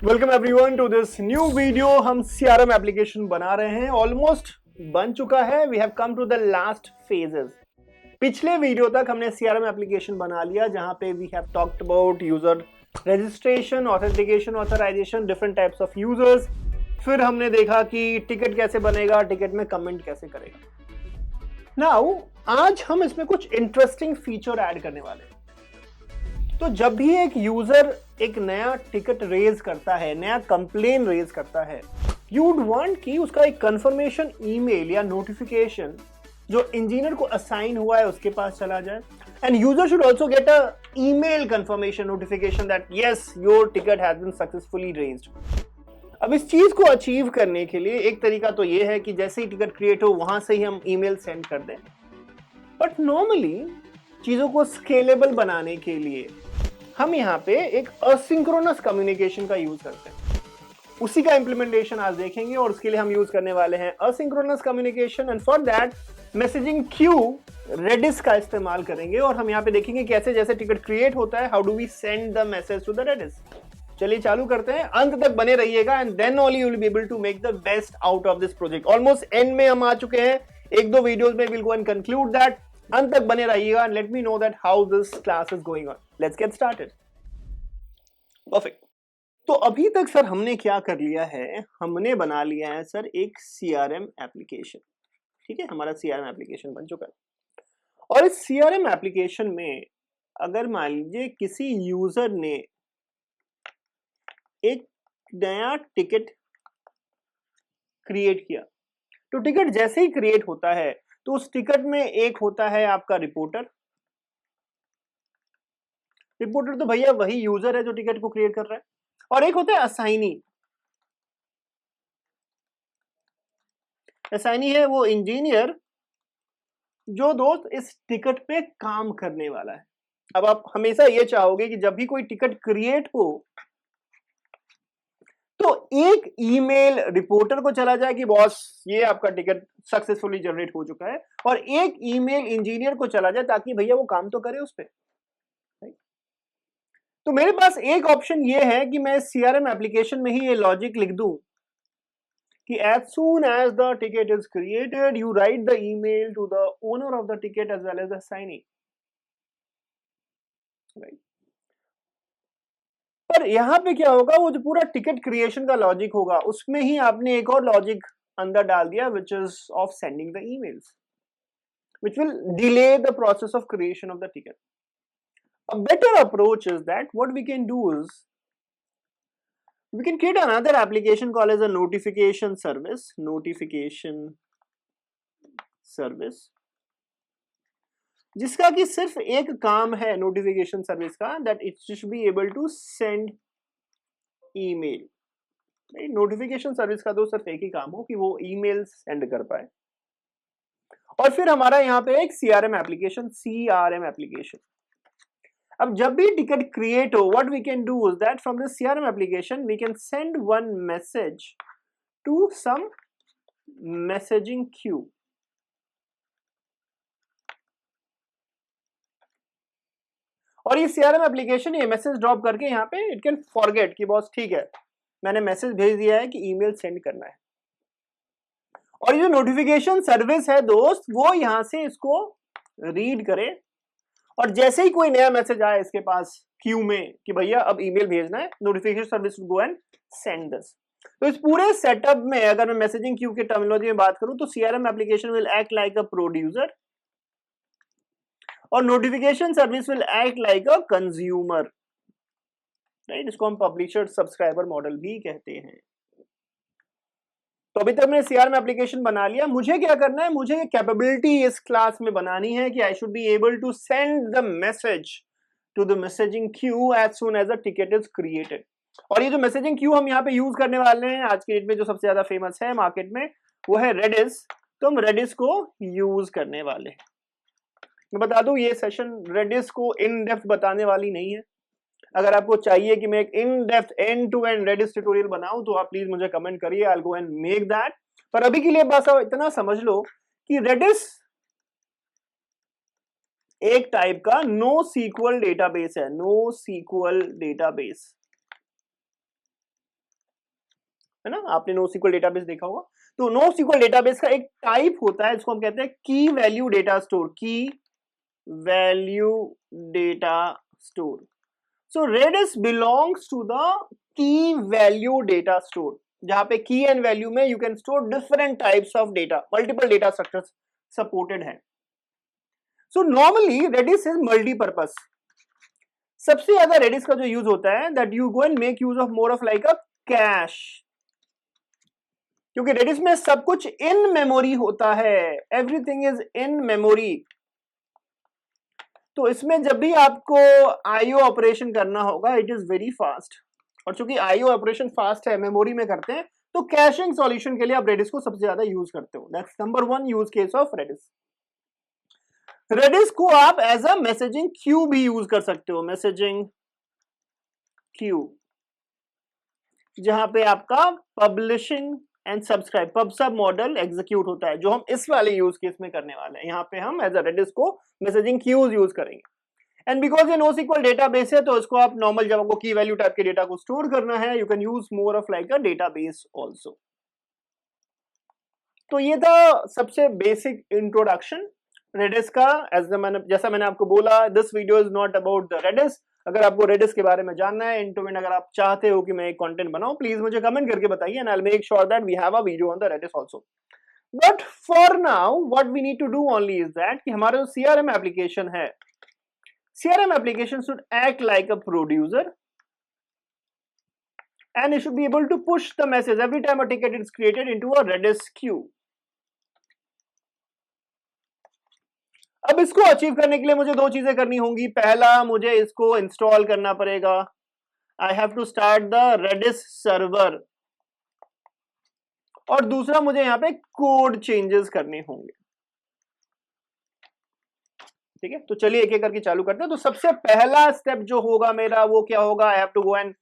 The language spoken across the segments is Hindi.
Welcome everyone to this new video. हम सीआरएम एप्लीकेशन बना रहे हैं, ऑलमोस्ट बन चुका है। We have come to the last phases. पिछले वीडियो तक हमने सीआरएम एप्लीकेशन बना लिया जहां पे we have talked about user registration, authentication, authorization, different types of users. फिर हमने देखा कि टिकट कैसे बनेगा, टिकट में कमेंट कैसे करेगा। नाउ आज हम इसमें कुछ इंटरेस्टिंग फीचर ऐड करने वाले हैं। तो जब भी एक यूजर एक नया टिकट रेज करता है, नया कंप्लेन रेज करता है, यू वुड वांट कि उसका एक कंफर्मेशन ईमेल या नोटिफिकेशन जो इंजीनियर को असाइन हुआ है उसके पास चला जाए, and user should also get a email confirmation notification that yes your ticket has been successfully raised. अब इस चीज को अचीव करने के लिए एक तरीका तो ये है कि जैसे ही टिकट क्रिएट हो वहां से ही हम ईमेल सेंड कर दें, बट नॉर्मली चीजों को स्केलेबल बनाने के लिए हम यहाँ पे एक असिंक्रोनस कम्युनिकेशन का यूज करते हैं। उसी का इंप्लीमेंटेशन आज देखेंगे और उसके लिए हम यूज करने वाले हैं asynchronous communication, and for that messaging queue Redis का इस्तेमाल करेंगे। और हम यहाँ पे देखेंगे कैसे जैसे टिकट क्रिएट होता है, how do we send the message to the Redis. चलिए चालू करते हैं, अंत तक बने रहिएगा and then only you will be able to make the best out of this project. Almost end में हम आ चुके हैं, एक दो वीडियोस में will go and conclude that. अंत तक बने रहिएगा and let me know that how this class is going on. Let's get started. Perfect. तो अभी तक सर हमने क्या कर लिया है, हमने बना लिया है सर एक सीआरएम एप्लीकेशन। ठीक है, हमारा सीआरएम एप्लीकेशन बन चुका है। और इस सीआरएम एप्लीकेशन में अगर मान लीजिए किसी यूजर ने एक नया टिकट क्रिएट किया, तो टिकट जैसे ही क्रिएट होता है तो उस टिकट में एक होता है आपका रिपोर्टर। रिपोर्टर तो भैया वही यूजर है जो टिकट को क्रिएट कर रहा है, और एक होता है असाइनी। असाइनी है वो इंजीनियर जो दोस्त इस टिकट पे काम करने वाला है। अब आप हमेशा ये चाहोगे कि जब भी कोई टिकट क्रिएट हो तो एक ईमेल रिपोर्टर को चला जाए कि बॉस ये आपका टिकट सक्सेसफुली जनरेट हो चुका है, और एक ईमेल इंजीनियर को चला जाए ताकि भैया वो काम तो करे उस पे। तो मेरे पास एक ऑप्शन ये है कि मैं सीआरएम एप्लीकेशन में ही ये लॉजिक लिख दूं कि as soon as the ticket is created you write the email to the owner of the ticket as well as the assignee, right? पर यहां पे क्या होगा, वो जो पूरा टिकट क्रिएशन का लॉजिक होगा उसमें ही आपने एक और लॉजिक अंदर डाल दिया which is of sending the emails, which will delay the process of creation of the ticket. A better approach is that what we can do is we can create another application called as a notification service, जिसका कि सिर्फ एक काम है नोटिफिकेशन सर्विस का, that it should be able to send email. Notification service का तो सिर्फ एक ही काम हो कि वो ईमेल सेंड कर पाए। और फिर हमारा यहाँ पे एक सीआरएम एप्लीकेशन। अब जब भी टिकट क्रिएट हो, what we can do is that from this CRM application we can send one message to some messaging queue. और ये सीआरएम एप्लीकेशन ये मैसेज ड्रॉप करके यहाँ पे इट कैन फॉरगेट कि बॉस ठीक है मैंने मैसेज भेज दिया है कि ईमेल सेंड करना है। और ये जो नोटिफिकेशन सर्विस है दोस्त, वो यहां से इसको रीड करे, और जैसे ही कोई नया मैसेज आए इसके पास क्यू में कि भैया अब ईमेल भेजना है, notification service go and send this. तो इस पूरे सेटअप में अगर मैं मैसेजिंग क्यू के टर्मिनोलॉजी में बात करूं तो CRM application will act like a producer और notification service will act like a consumer, right? इसको हम पब्लिशर सब्सक्राइबर मॉडल भी कहते हैं। तो अभी तक मैंने सीआरएम एप्लीकेशन बना लिया, मुझे क्या करना है, मुझे कैपेबिलिटी इस क्लास में बनानी है कि I should be able to send the message to the messaging queue as soon as the ticket is created. और ये जो मैसेजिंग क्यू हम यहाँ पे यूज करने वाले हैं आज के डेट में जो सबसे ज्यादा फेमस है मार्केट में, वो है रेडिस। तो हम रेडिस को यूज करने वाले हैं। मैं बता दूं ये सेशन रेडिस को इन डेप्थ बताने वाली नहीं है। अगर आपको चाहिए कि मैं एक in depth end to end Redis tutorial बनाऊं तो आप प्लीज मुझे कमेंट करिए, I will go and make that. पर अभी के लिए बस इतना समझ लो कि रेडिस एक टाइप का नो सीक्वल डेटाबेस है, नो सीक्वल डेटाबेस। है ना, आपने NoSQL डेटाबेस देखा होगा। तो NoSQL डेटाबेस का एक टाइप होता है जिसको हम कहते हैं की वैल्यू डेटा स्टोर, की value data store. So Redis belongs to the key value data store, जहां पे की एंड वैल्यू में you can store different types of data, multiple data structures supported है। So normally Redis is multipurpose. सबसे ज्यादा Redis का जो यूज होता है that you go and make use of more of like a cache, क्योंकि Redis में सब कुछ इन मेमोरी होता है, एवरीथिंग इज इन मेमोरी। तो इसमें जब भी आपको आईओ ऑपरेशन करना होगा इट इज वेरी फास्ट, और चूंकि आईओ ऑपरेशन फास्ट है, मेमोरी में करते हैं, तो कैशिंग सॉल्यूशन के लिए आप Redis को सबसे ज्यादा यूज करते हो। That's number 1 use case of Redis। Redis को आप एज अ मैसेजिंग क्यू भी यूज कर सकते हो, मैसेजिंग क्यू, जहां पे आपका पब्लिशिंग एंड सब्सक्राइब पब सब मॉडल एग्जीक्यूट होता है, जो हम इस वाले यूज केस में करने वाले हैं। यहाँ पे हम एज अ Redis को मैसेजिंग क्यूज यूज करेंगे। एंड बिकॉज ये NoSQL डेटाबेस है, तो इसको आप नॉर्मल जब आपको की वैल्यू टाइप के डेटा को स्टोर करना है, you can use more of like a database also. तो ये था सबसे बेसिक इंट्रोडक्शन Redis का। जैसा मैंने आपको बोला, this video is not about the Redis। अगर आपको Redis के बारे में जानना है इंटू, अगर आप चाहते हो कि मैं एक कंटेंट बनाऊं, प्लीज मुझे कमेंट करके बताइए and I will make sure that we have a video on the Redis also. But for now what we need to do only is that कि हमारा जो CRM एप्लीकेशन है, CRM application should act like a producer and it should be able to push the message every time a ticket is created into a Redis queue. अब इसको अचीव करने के लिए मुझे दो चीजें करनी होंगी। पहला, मुझे इसको इंस्टॉल करना पड़ेगा, I have to start the Redis server, और दूसरा मुझे यहाँ पे कोड चेंजेस करने होंगे। ठीक है, तो चलिए एक एक करके चालू करते हैं। तो सबसे पहला स्टेप जो होगा मेरा वो क्या होगा, I have to go and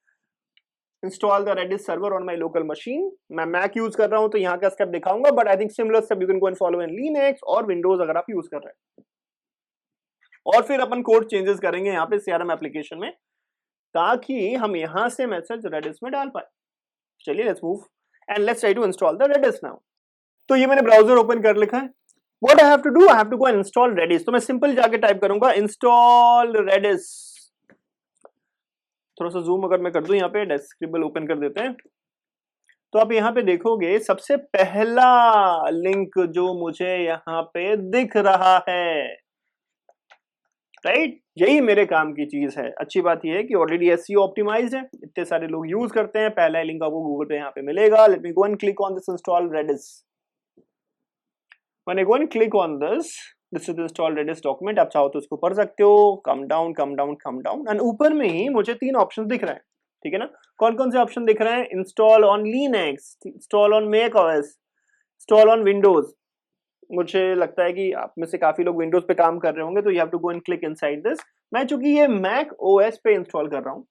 install the Redis server on my local machine. मैं मैक यूज कर रहा हूं तो यहाँ का स्टेप दिखाऊंगा, but I think similar step you can go and follow in Linux और विंडोज अगर आप यूज कर रहे हैं। और फिर अपन कोड चेंजेस करेंगे यहाँ पे CRM एप्लीकेशन में, ताकि हम यहाँ से मैसेज Redis में डाल पाए। चलिए let's move and let's try to install the Redis now. तो ये मैंने ब्राउजर ओपन कर लिखा है। What I have to do, I have to go and install Redis। तो मैं सिंपल जाके टाइप करूंगा इंस्टॉल Redis। थोड़ा सा जूम अगर मैं कर दूं, यहाँ पे डेस्क्रिप्टिव ओपन कर देते हैं, तो आप यहाँ पे देखोगे सबसे पहला लिंक जो मुझे यहाँ पे दिख रहा है, राइट, यही मेरे काम की चीज है। अच्छी बात यह है कि ऑलरेडी SEO ऑप्टिमाइज्ड है, इतने सारे लोग यूज करते हैं। पहला लिंक आपको गूगल पे यहाँ पे मिलेगा। Late me go and click on this install Redis। When I go and click on this is the install Redis document। आप चाहो तो इसको पढ़ सकते हो, come down come down come down, and ऊपर में ही मुझे 3 ऑप्शन दिख रहे हैं। ठीक है ना, कौन कौन से ऑप्शन दिख रहे हैं, install on Linux, install on Mac OS, install on Windows. मुझे लगता है कि आप में से काफी लोग विंडोज पे काम कर रहे होंगे, तो you have to go and click inside this. मैं चूंकि ये मैक OS पे इंस्टॉल कर रहा हूँ,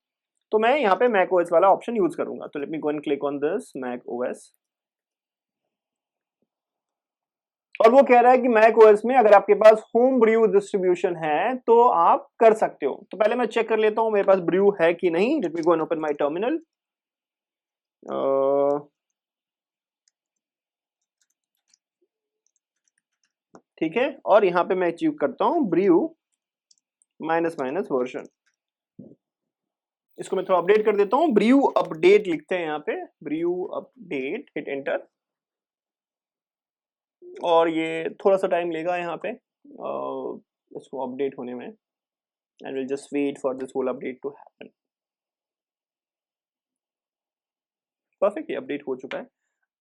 तो मैं यहाँ पे मैक OS वाला ऑप्शन यूज करूंगा। तो let me go and click on this Mac OS, और वो कह रहा है कि मैक OS में अगर आपके पास होम ब्रू डिस्ट्रीब्यूशन है तो आप कर सकते हो। तो पहले मैं चेक कर लेता हूं मेरे पास ब्रू है कि नहीं। Late me go and open my terminal. ठीक है, और यहां पे मैं अचीव करता हूं ब्रू -- वर्जन। इसको मैं थोड़ा अपडेट कर देता हूं, ब्रू अपडेट लिखते हैं यहाँ पे, ब्रू अपडेट, हिट एंटर, और ये थोड़ा सा टाइम लेगा यहाँ पे इसको अपडेट होने में, and will just wait for this whole update to happen. Perfect, ये अपडेट हो चुका है।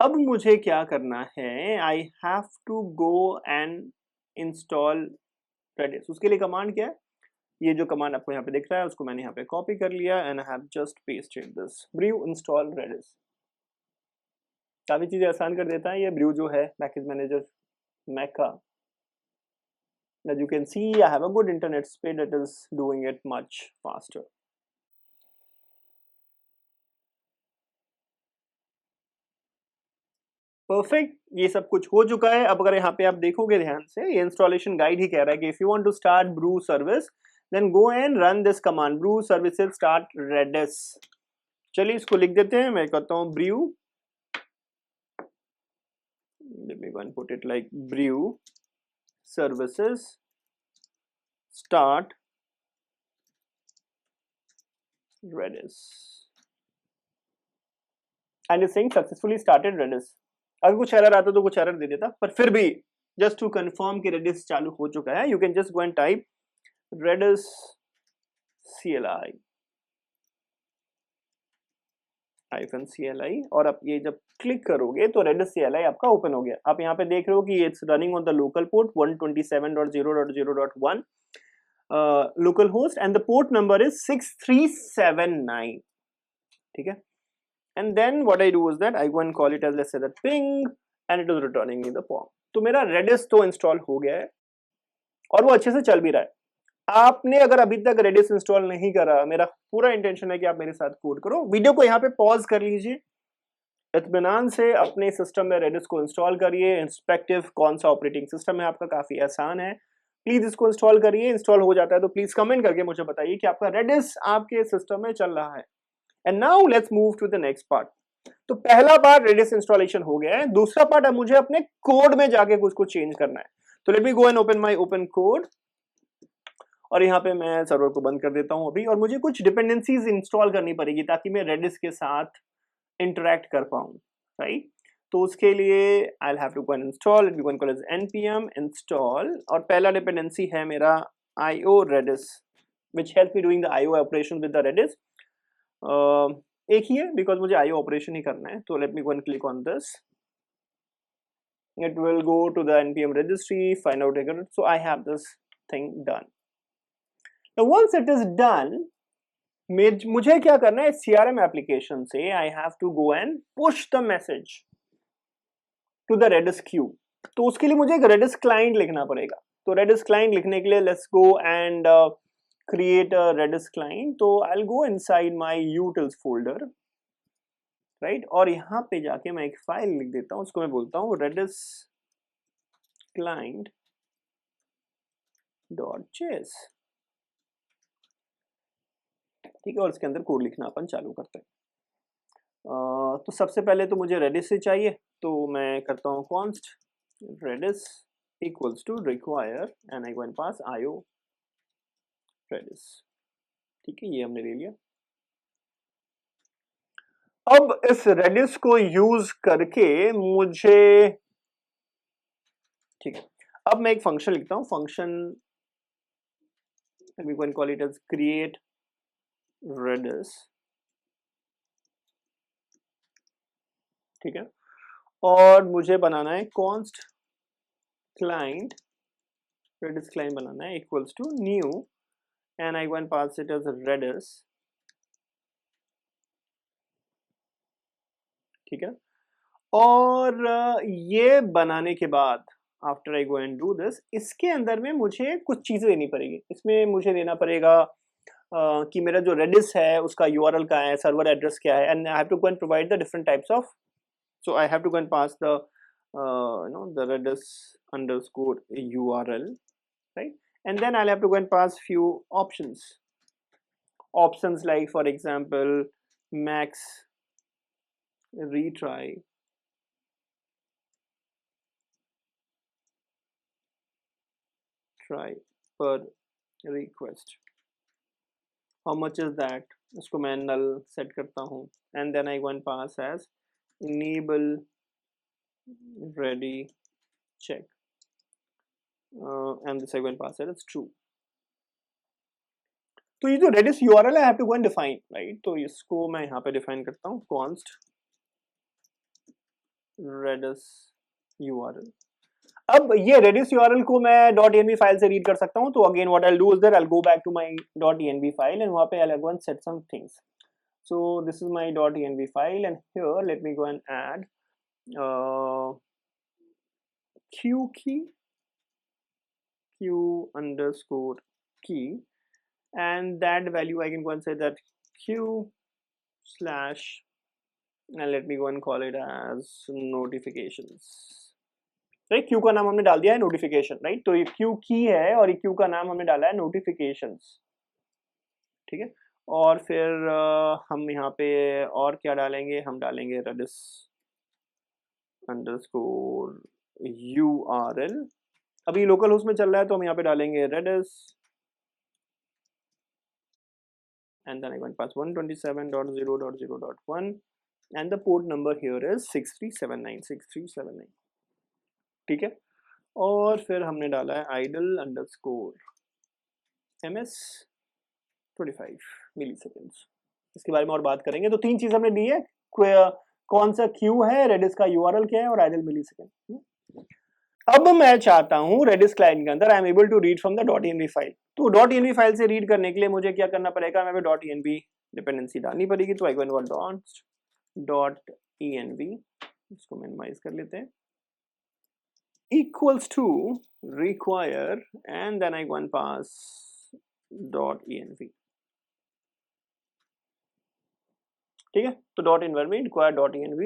अब मुझे क्या करना है, I have to go and इंस्टॉल Redis। उसके लिए कमांड क्या है, ये जो कमांड आपको यहाँ पे दिख रहा है उसको मैंने यहाँ पे कॉपी कर लिया and I have just pasted this brew install Redis। काफी चीजें आसान कर देता है ये ब्रू जो है पैकेज मैनेजर मैक का। As you can see, I have a good internet speed that is doing it much faster। Perfect, ये सब कुछ हो चुका है। अब अगर यहाँ पे आप देखोगे ध्यान से, ये इंस्टॉलेशन गाइड ही कह रहा है कि if you want to start brew service then go and run this command, brew services start Redis। चलिए इसको लिख देते हैं, मैं कहता हूँ brew let me go and put it like brew services start Redis and it's saying successfully started Redis. अगर कुछ एरर आता तो कुछ एरर दे देता, पर फिर भी जस्ट टू कंफर्म कि Redis चालू हो चुका है, you can just go and type Redis CLI -CLI और आप ये जब क्लिक करोगे तो Redis CLI आपका ओपन हो गया। आप यहाँ पे देख रहे हो कि it's running on the local port 127.0.0.1 local host and the port number is 6379, ठीक है। And then what I do is that I go and call it as let's say that ping and it is returning me the form. तो मेरा Redis तो इंस्टॉल हो गया है और वो अच्छे से चल भी रहा है। आपने अगर अभी तक Redis इंस्टॉल नहीं करा, मेरा पूरा इंटेंशन है कि आप मेरे साथ कोड करो। वीडियो को यहाँ पे पॉज कर लीजिए, इत्मीनान से अपने सिस्टम में Redis को इंस्टॉल करिए। इंस्पेक्टिव कौन सा ऑपरेटिंग सिस्टम है आपका, काफी आसान है, प्लीज इसको इंस्टॉल करिए। इंस्टॉल हो जाता है तो प्लीज कमेंट करके मुझे बताइए कि आपका Redis आपके सिस्टम में चल रहा है। And now let's move to the next part. तो पहला पार्ट Redis इंस्टॉलेशन हो गया है, दूसरा पार्ट अब मुझे अपने कोड में जाके कुछ चेंज करना है। तो let me go and open my open code और यहाँ पे मैं सर्वर को बंद कर देता हूँ अभी, और मुझे कुछ डिपेंडेंसीज इंस्टॉल करनी पड़ेगी ताकि मैं Redis के साथ इंटरेक्ट कर पाऊँ, राइट। तो उसके लिए I have to go and install, let me go and call npm install और पहला डिपेंडेंसी है मेरा io Redis which helps me doing the IO operation with the Redis। एक ही है बिकॉज मुझे IO ऑपरेशन ही करना है। तो let me go and click on this, it will go to the npm registry, find out again, so I have this thing done। Now once it is done, मुझे क्या करना है, CRM एप्लीकेशन से I have to go and push the message to the Redis queue। तो उसके लिए मुझे एक Redis क्लाइंट लिखना पड़ेगा। तो Redis क्लाइंट लिखने के लिए let's go and create a Redis client। तो I'll go inside my utils folder, right, और यहाँ पे जाके मैं एक फाइल लिख देता हूँ, उसको मैं बोलता हूँ Redis client.js, ठीक है, और इसके अंदर कोड लिखना अपन चालू करते हैं। तो सबसे पहले तो मुझे Redis से चाहिए, तो मैं करता हूँ const Redis equals to require and I go and pass IO Redis, ठीक है, ये हमने ले लिया। अब इस Redis को यूज करके मुझे, ठीक है, अब मैं एक फंक्शन लिखता हूँ, function we go and call it as create Redis, ठीक है, और मुझे बनाना है const client Redis client बनाना है equals to new and I go and pass it as Redis, ठीक है। और ये बनाने के बाद after I go and do this, इसके अंदर में मुझे कुछ चीज़ें देनी पड़ेगी। इसमें मुझे देना पड़ेगा कि मेरा जो Redis है उसका URL क्या है, सर्वर एड्रेस क्या है, and I have to go and provide the different types of, so I have to go and pass the the Redis underscore URL, right, and then I'll have to go and pass few options like for example max retry, try per request, how much is that, उसको मैं null set करता हूँ, and then I go and pass as enable ready check, and this I go and pass it as true। तो ये जो Redis URL है I have to go and define, right, तो इसको मैं यहाँ पे define करता हूँ const Redis URL। अब ये Redis URL को मैं .env फाइल से रीड कर सकता हूँ। तो again what I do is that I go back to my .env file and वहाँ पे I go and set some things. So this is my .env file and here let me go and add q key, q underscore key, and that value I can go and say that q slash, and let me go and call it as notifications, right, Q का नाम हमने डाल दिया है नोटिफिकेशन, राइट। तो ये क्यू की है और ये क्यू का नाम हमने डाला है नोटिफिकेशंस, ठीक है। और फिर हम यहाँ पे और क्या डालेंगे, हम डालेंगे Redis underscore URL, अभी लोकल होस्ट में चल रहा है तो हम यहाँ पे डालेंगे redis and then I'm going to pass 127.0.0.1 and the port number here is 6379. ठीक है, और फिर हमने डाला है idle_ms 25 मिलीसेकेंड्स। इसके बारे में और बात करेंगे। तो तीन चीज हमने दी है, कौन सा क्यू है, रेडिस का यूआरएल क्या है और आइडल मिलीसेकेंड। अब मैं चाहता हूं रेडिस क्लाइंट के अंदर I am able to read from the .env file. तो .env फाइल से रीड करने के लिए मुझे क्या करना पड़ेगा, मैं .env डिपेंडेंसी डालनी पड़ेगी। तो आई गो .env, इसको मिनिमाइज कर लेते हैं, equals to require and then I go and pass .env। ठीक है, तो .env में require .env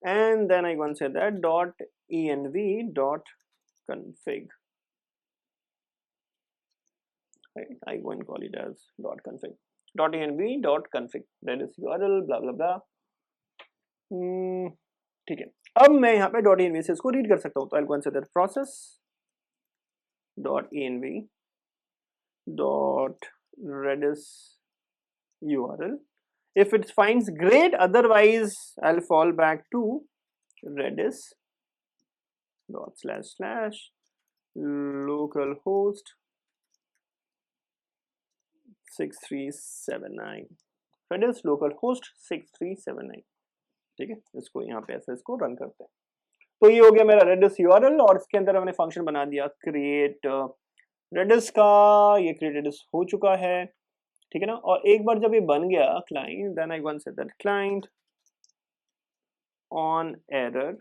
and then I go and say that .env.config, right? I go and call it as .config, .env.config, that is URL blah blah blah। ठीक है, अब मैं यहाँ पे .env से इसको रीड कर सकता हूँ। तो I'll go and say that process .env.redis URL, if it finds great, otherwise I'll fall back to redis.//localhost 6379, redis localhost 6379। ठीक है, इसको यहाँ पे ऐसे इसको रन करते हैं। तो ये हो गया मेरा redis URL और इसके अंदर हमने फंक्शन बना दिया create redis का, ये create redis हो चुका है। ठीक है ना, और एक बार जब ये बन गया client, then I go and say that client on error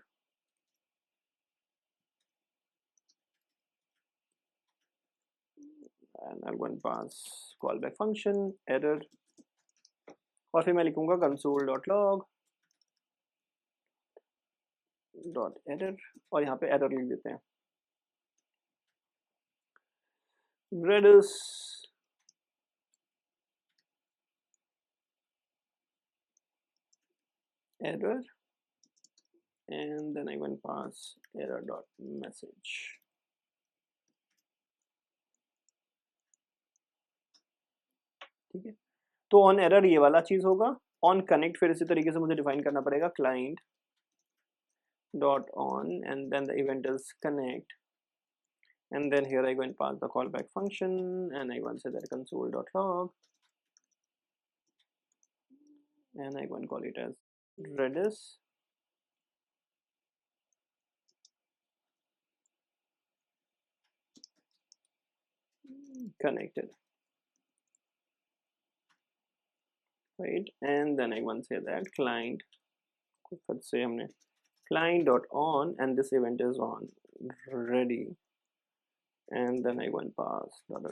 and I'll go and pass callback function error और फिर मैं लिखूंगा console.log.error और यहाँ पे error लिख देते हैं redis error and then I go and pass error.message। ठीक है, तो ऑन एरर ये वाला चीज होगा। ऑन कनेक्ट फिर इसी तरीके से मुझे डिफाइन करना पड़ेगा client dot on and then the event is connect and then here I go and pass the callback function and I go and say that console.log and I go and call it as redis connected, right? And then I go and say that client, let's say हमने client.on and this event is on ready and then I go and pass and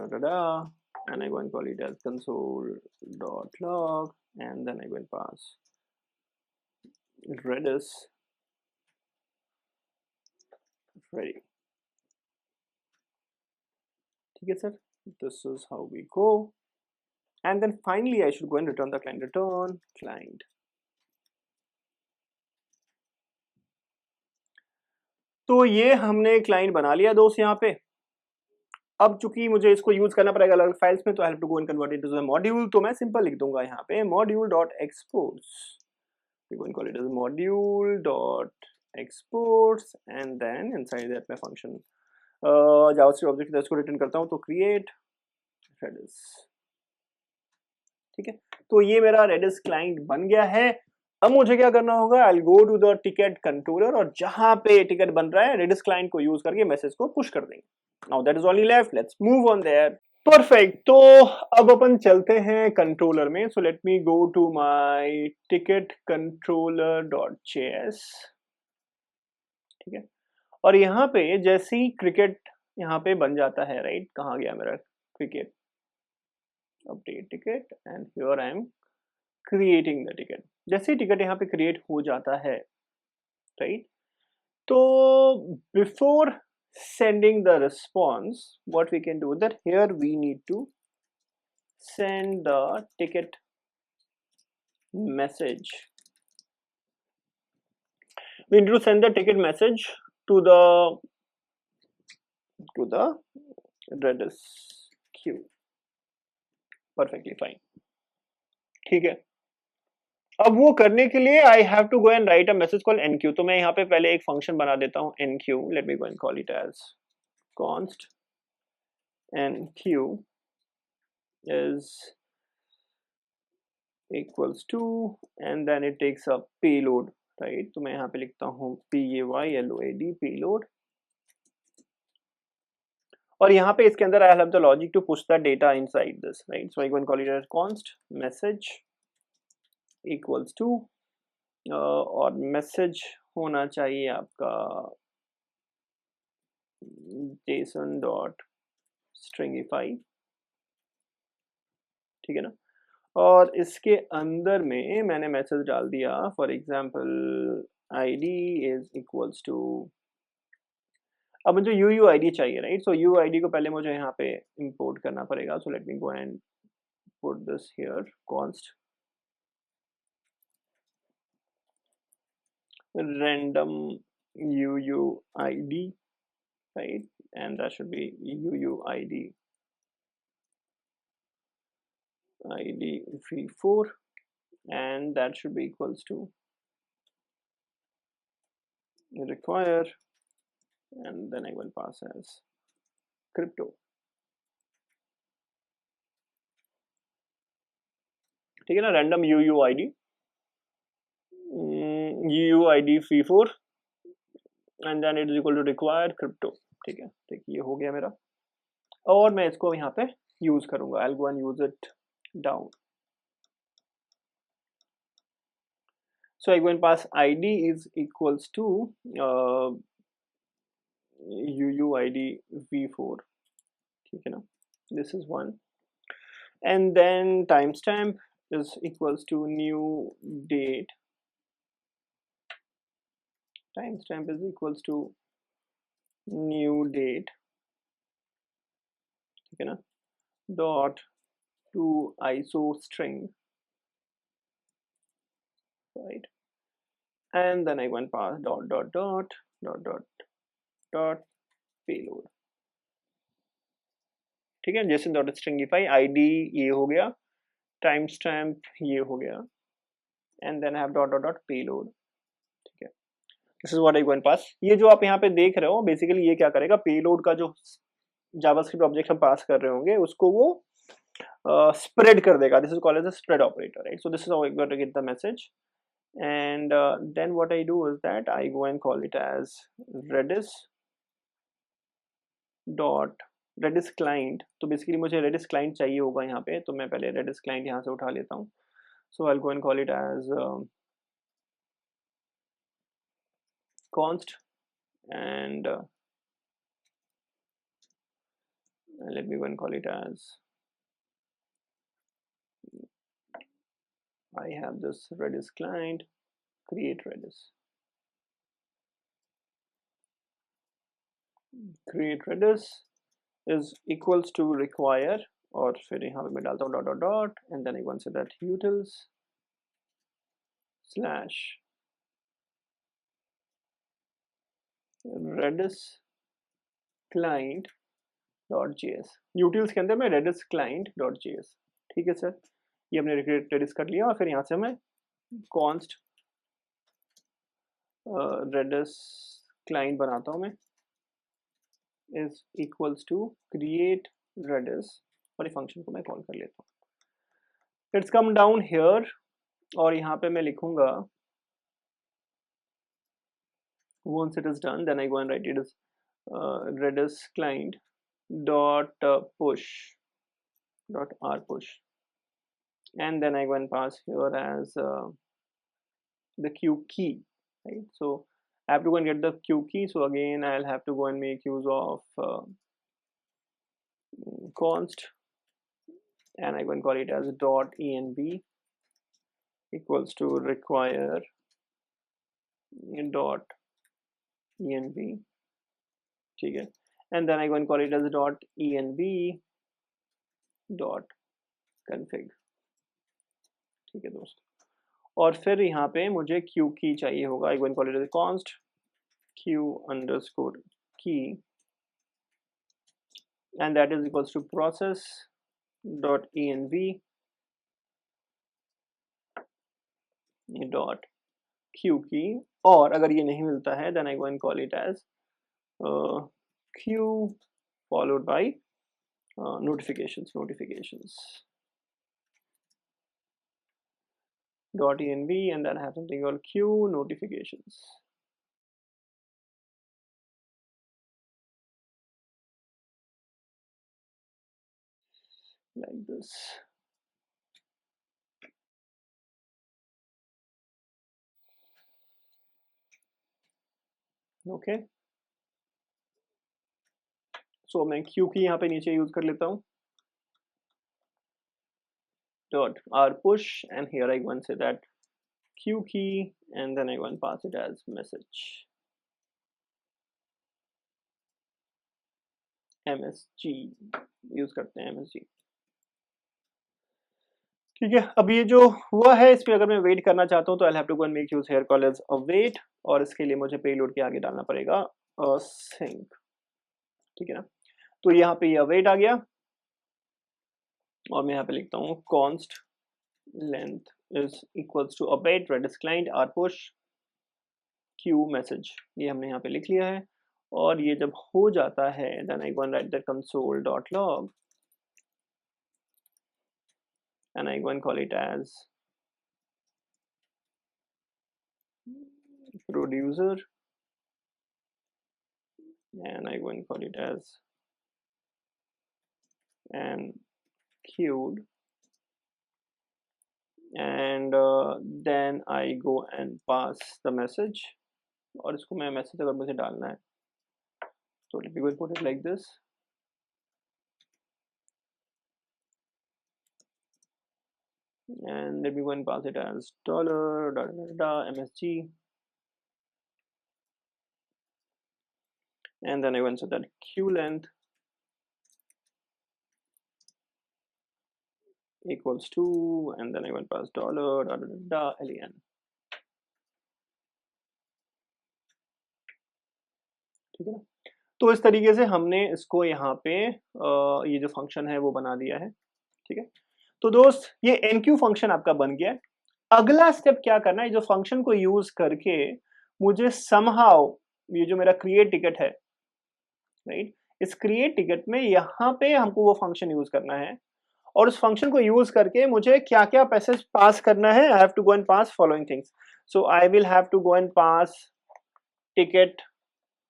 I go and call it as console.log and then I go and pass redis ready। ठीक है sir, this is how we go and then finally I should go and return the client, return client। तो ये हमने क्लाइंट बना लिया दोस्त यहाँ पे। अब चूंकि मुझे इसको यूज करना पड़ेगा अलग फाइल्स में, तो I have to go and convert it to the module. तो मैं सिंपल लिख दूंगा यहाँ पे module.exports, we go and call it as module.exports and then inside that मैं function जावास्क्रिप्ट ऑब्जेक्ट इसको रिटर्न करता हूँ। तो create redis। ठीक है, तो ये मेरा redis क्लाइंट बन गया है। अब मुझे क्या करना होगा, I'll go to the ticket controller और जहां पे टिकट बन रहा है redis क्लाइंट को यूज करके मैसेज को पुश कर देंगे। Now that is only left, let's move on there। Perfect, तो अब अपन चलते हैं कंट्रोलर में। So let me go to my ticket controller .js। ठीक है, और यहाँ पे जैसे ही क्रिकेट यहाँ पे बन जाता है, राइट, कहाँ गया मेरा cricket, update ticket and here I am creating the ticket. जैसे ही टिकट यहाँ पे क्रिएट हो जाता है, राइट, तो before sending the response, what we can do that here we need to send the ticket message, we need to send the ticket message to the Redis queue. Perfectly fine. ठीक है, अब वो करने के लिए I have to go and write a message call nq. तो मैं यहाँ पे पहले एक फंक्शन बना देता हूँ nq. Let me go and call it as const nq is equals to and then it takes a payload, right? तो मैं यहाँ पे लिखता हूँ paylod payload, और यहाँ पे इसके अंदर I have the logic to push the data inside this, right? So I go and call it as const message equals to और मैसेज होना चाहिए आपका json डॉट stringify, ठीक है ना? और इसके अंदर में मैंने मैसेज डाल दिया for example id is equals to, अब मुझे UUID चाहिए, राइट? सो UUID को पहले मुझे यहाँ पे इंपोर्ट करना पड़ेगा. सो let me go and put this here const random UUID, right? And that should be UUID ID v4, and that should be equals to require, and then I will pass as crypto. ठीक है ना? random UUID UUID v4 and then it is equal to require crypto. ठीक है, ठीक, ये हो गया मेरा, और मैं इसको यहाँ पे यूज करूंगा. I'll go and use it down. So I go and pass ID is equals to UUID v4, ठीक है ना? This is one, and then timestamp is equals to new date. Timestamp is equals to new date, ठीक है ना? Dot to ISO string, right? And then I go and pass dot payload. ठीक है, json dot stringify id ये हो गया, timestamp ये हो गया, and then I have dot payload. ठीक है, this is what I go and pass. ये जो आप यहाँ पे देख रहे हो बेसिकली ये क्या करेगा, पेलोड का जो जावास्क्रिप्ट ऑब्जेक्ट हम पास कर रहे होंगे उसको वो spread कर देगा. This is called as a spread operator, right? So this is how I got to get the message, and then what I do is that I go and call it as Redis dot Redis client. तो बेसिकली मुझे Redis client चाहिए होगा यहाँ पे, तो मैं पहले Redis client यहाँ से उठा लेता हूँ. So I'll go and call it as const and let me go and call it as I have this Redis client, create Redis. Create Redis is equals to require, और फिर यहाँ पे मैं डालता हूँ dot and then I go and say that utils slash Redis client dot js. utils के अंदर मैं Redis client dot js. ठीक है सर, ये हमने Redis कर लिया, और फिर यहाँ से मैं const Redis client बनाता हूँ मैं is equals to create Redis, और ये फंक्शन को मैं कॉल कर लेता हूँ. Let's come down here, और यहाँ पे मैं लिखूंगा once it is done then I go and write it as Redis client dot push dot rpush, and then I go and pass here as the queue key, right? So I have to go and get the queue key, so again I'll have to go and make use of const, and I go and call it as dot env equals to require dot env, ठीक है, and then I go and call it as dot env dot config. ठीक है दोस्तों, और फिर यहाँ पे मुझे क्यू की चाहिए होगा. I go and call it as const q_key, and that is equals to process.env dot q key, और अगर ये नहीं मिलता है then I go and call it as q followed by notifications dot env, and then I have something called q notifications. Like this. Okay, so मैं क्यू की यहाँ पे नीचे यूज कर लेता हूँ dot r push, and here I go and say that q key, and then I go and pass it as message msg, use करते हैं msg. ठीक है, अब ये जो हुआ है इस पे अगर मैं वेट करना चाहता हूँ तो I'll have to go and make use here call as await, और इसके लिए मुझे पेलोड के आगे डालना पड़ेगा async. ठीक है ना, तो यहाँ पे ये await आ गया, और मैं यहाँ पे लिखता हूँ const length is equals to await redis client r push q message, ये हमने यहाँ पे लिख लिया है. और ये जब हो जाता है then I go and write the console.log, and I go and call it as producer, and I go and call it as and queued, and then I go and pass the message, और इसको मैं मैसेज अगर मुझे डालना है तो let me go and put it like this, and let me go and pass it as $msg, and then I go and set that queue length equals to, and then I go and pass $len. ठीक है ना, तो इस तरीके से हमने इसको यहाँ पे ये जो फंक्शन है वो बना दिया है. ठीक है, तो दोस्त ये enqueue फंक्शन आपका बन गया है. अगला स्टेप क्या करना है, जो फंक्शन को यूज करके मुझे somehow ये जो मेरा create ticket है, राइट, इस create ticket में यहाँ पे हमको वो फंक्शन यूज करना है, और उस फंक्शन को यूज करके मुझे क्या क्या पैसेज पास करना है. I have to go and pass following things. So I will have to go and pass ticket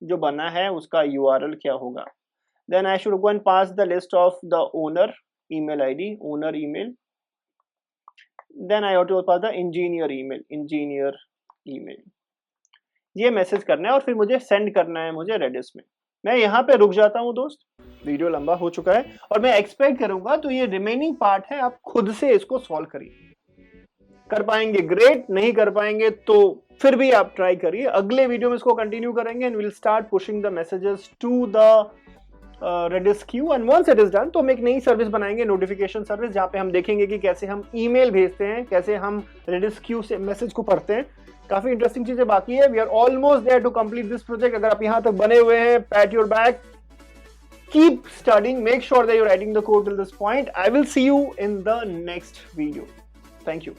जो बना है उसका URL क्या होगा. Then I should go and pass the list of the owner email ID, owner email. Then I have to pass the engineer email. ये मैसेज करना है और फिर मुझे सेंड करना है मुझे रेडिस में. मैं यहाँ पे रुक जाता हूँ दोस्त, वीडियो लंबा हो चुका है और मैं एक्सपेक्ट करूंगा तो ये रिमेनिंग पार्ट है आप खुद से इसको सॉल्व करिए. कर पाएंगे ग्रेट, नहीं कर पाएंगे तो फिर भी आप ट्राई करिए. अगले वीडियो में इसको कंटिन्यू करेंगे and will start pushing the messages to the Redis queue. And once it is done तो हम एक नई सर्विस बनाएंगे, नोटिफिकेशन सर्विस, जहां पे हम देखेंगे कि कैसे हम ईमेल भेजते हैं, कैसे हम रेडिस क्यू से मैसेज को पढ़ते हैं. काफी इंटरेस्टिंग चीजें बाकी है. We are almost there to complete this project. अगर आप यहां तक बने हुए हैं, pat your back, keep studying, make sure that you're writing the code till this point. I will see you in the next video. Thank you.